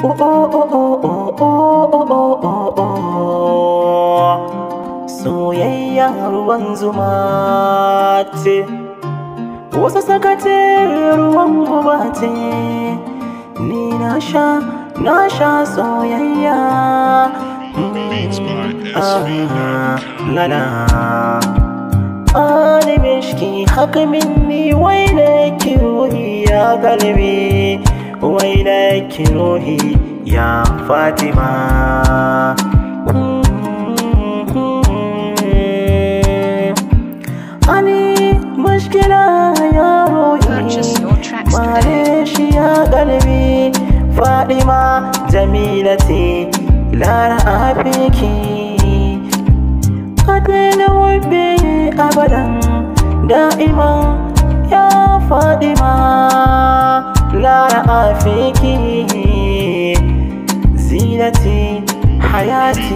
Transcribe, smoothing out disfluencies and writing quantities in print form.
Oh, oh, oh, oh, oh, oh, oh, oh, oh, oh. Soyayya ruwan zuma ce, wasu sakate ruwan guba ce. Ni na sha soyayya. Lala Ani mishki haka minni wailaki ruhi ya kalbi, wailaki ruhi ya Fatima. Ani mushkila ya ruhi mare shi ya kalbi, Fatima Jamilati lara afiki. Adena wabbe abadan da'iman ya Fatima, lara afiki zinati hayati.